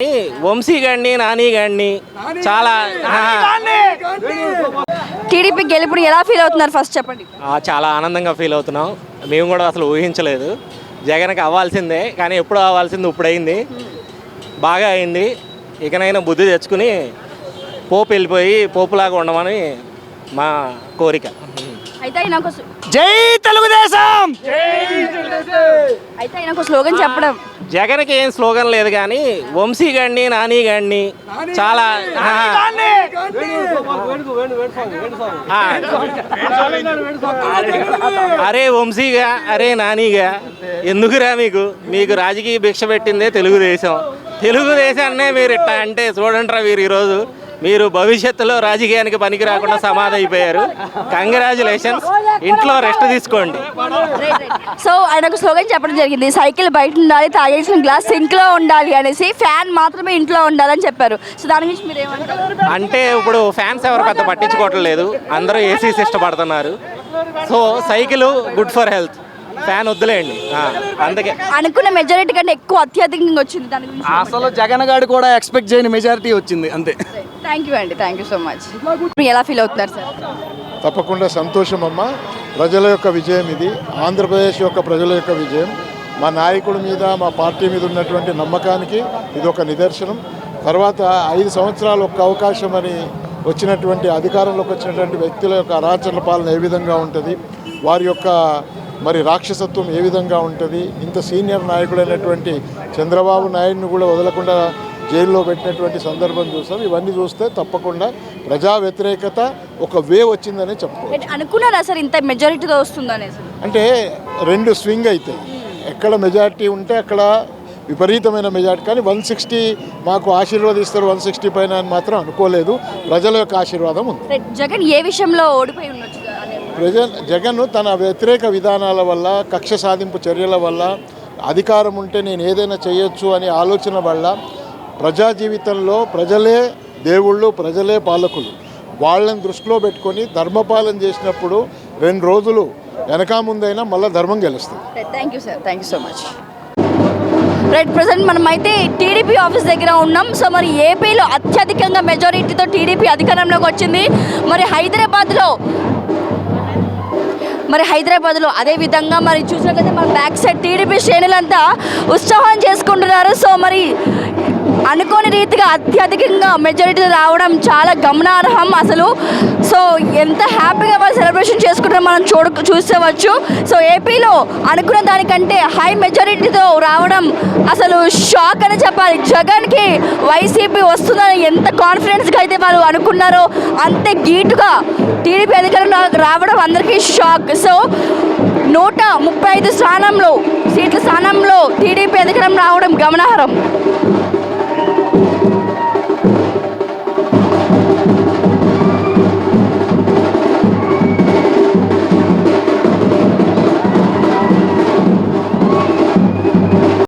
వంశీ గారిని నాని గారిని చాలా టీడీపీ గెలుపుని ఎలా ఫీల్ అవుతున్నారు ఫస్ట్ చెప్పండి. చాలా ఆనందంగా ఫీల్ అవుతున్నాం. మేము కూడా అసలు ఊహించలేదు. జగన్కి అవ్వాల్సిందే, కానీ ఎప్పుడు అవ్వాల్సింది ఇప్పుడు అయింది. బాగా అయింది. ఇకనైనా బుద్ధి తెచ్చుకుని పోపు వెళ్ళిపోయి పోపులాగా ఉండమని మా కోరిక. అయితే నాకు జై తెలుగుదేశం. అయితే నాకు స్లోగన్ చెప్పడం. జగన్కి ఏం స్లోగన్ లేదు, కానీ వంశీ గారిని నాని గారిని చాలా అరే వంశీగా, అరే నానిగా, ఎందుకురా మీకు రాజకీయ భిక్ష పెట్టిందే తెలుగుదేశం. తెలుగుదేశాన్నే మీరు ఇట్టా అంటే చూడండిరా, ఈరోజు మీరు భవిష్యత్తులో రాజకీయానికి పనికి రాకుండా సమాధి అయిపోయారు. కంగ్రాచులేషన్స్. ఇంట్లో రెస్ట్ తీసుకోండి. సో ఆయనకు స్లోగన్ చెప్పడం జరిగింది, సైకిల్ బయట ఉండాలి, తాగేసిన గ్లాస్ సింక్ లో ఉండాలి అనేసి, ఫ్యాన్ మాత్రమే ఇంట్లో ఉండాలని చెప్పారు. సో దాని గురించి మీరు ఏమంటారు? అంటే ఇప్పుడు ఫ్యాన్స్ ఎవరు పెద్ద పట్టించుకోవటం లేదు, అందరూ ఏసీస్ ఇష్టపడుతున్నారు. So cycle good for health, fan వద్దులేండి. అందుకే అనుకున్న మెజారిటీ కంటే ఎక్కువ అత్యధికంగా వచ్చింది. దాని గురించి అసలు జగన్ గారు కూడా ఎక్స్పెక్ట్ చేయని మెజారిటీ వచ్చింది అంతే. థ్యాంక్ యూ అండి, థ్యాంక్ యూ సో మచ్. ఎలా ఫీల్ అవుతున్నారు సార్? తప్పకుండా సంతోషం అమ్మ. ప్రజల యొక్క విజయం ఇది, ఆంధ్రప్రదేశ్ యొక్క ప్రజల యొక్క విజయం. మా నాయకుడి మీద, మా పార్టీ మీద ఉన్నటువంటి నమ్మకానికి ఇది ఒక నిదర్శనం. తర్వాత 5 సంవత్సరాలు ఒక్క అవకాశం అని వచ్చినటువంటి అధికారంలోకి వచ్చినటువంటి వ్యక్తుల యొక్క అరాచక పాలన ఏ విధంగా ఉంటుంది, వారి యొక్క మరి రాక్షసత్వం ఏ విధంగా ఉంటుంది, ఇంత సీనియర్ నాయకుడైనటువంటి చంద్రబాబు నాయుడుని కూడా వదలకుండా జైల్లో పెట్టినటువంటి సందర్భం చూస్తాం. ఇవన్నీ చూస్తే తప్పకుండా ప్రజా వ్యతిరేకత ఒక వేవ్ వచ్చిందనే చెప్పుకోవచ్చు. అనుకున్నారా సార్ ఇంత మెజారిటీతో వస్తుందనే? అంటే 2 స్వింగ్ అవుతాయి. ఎక్కడ మెజారిటీ ఉంటే అక్కడ విపరీతమైన మెజారిటీ. కానీ 160 మాకు ఆశీర్వాదిస్తారు 160 పైన అని మాత్రం అనుకోలేదు. ప్రజల యొక్క ఆశీర్వాదం ఉంది. జగన్ ఏ విషయంలో ఓడిపోయి ఉండొచ్చు? జగన్ తన వ్యతిరేక విధానాల వల్ల, కక్ష సాధింపు చర్యల వల్ల, అధికారం ఉంటే నేను ఏదైనా చేయొచ్చు అనే ఆలోచన వల్ల, ప్రజా జీవితంలో ప్రజలే దేవుళ్ళు, ప్రజలే పాలకులు, వాళ్ళని దృష్టిలో పెట్టుకొని ధర్మపాలన చేసినప్పుడు 2 రోజులు వెనక ముందైనా మళ్ళీ ధర్మం గెలుస్తుంది. Thank you sir, thank you so much. Right, present మనం అయితే టీడీపీ ఆఫీస్ దగ్గర ఉన్నాం. సో మరి ఏపీలో అత్యధికంగా మెజారిటీతో టీడీపీ అధికారంలోకి వచ్చింది. మరి హైదరాబాద్లో అదేవిధంగా మరి చూసినట్లయితే మన బ్యాక్ సైడ్ టీడీపీ శ్రేణులంతా ఉత్సాహం చేసుకుంటున్నారు. సో మరి అనుకోని రీతిగా అత్యధికంగా మెజారిటీ రావడం చాలా గమనార్హం అసలు. సో ఎంత హ్యాపీగా వాళ్ళు సెలబ్రేషన్ చేసుకుంటారో మనం చూసేవచ్చు. సో ఏపీలో అనుకున్న దానికంటే హై మెజారిటీతో రావడం అసలు షాక్ అని చెప్పాలి. జగన్కి వైసీపీ వస్తుందని ఎంత కాన్ఫిడెన్స్గా అయితే వాళ్ళు అనుకున్నారో అంతే ధీటుగా టీడీపీ అధికారంలో రావడం అందరికీ షాక్. సో 135 సీట్ల స్థానంలో టీడీపీ అధికారం రావడం గమనార్హం.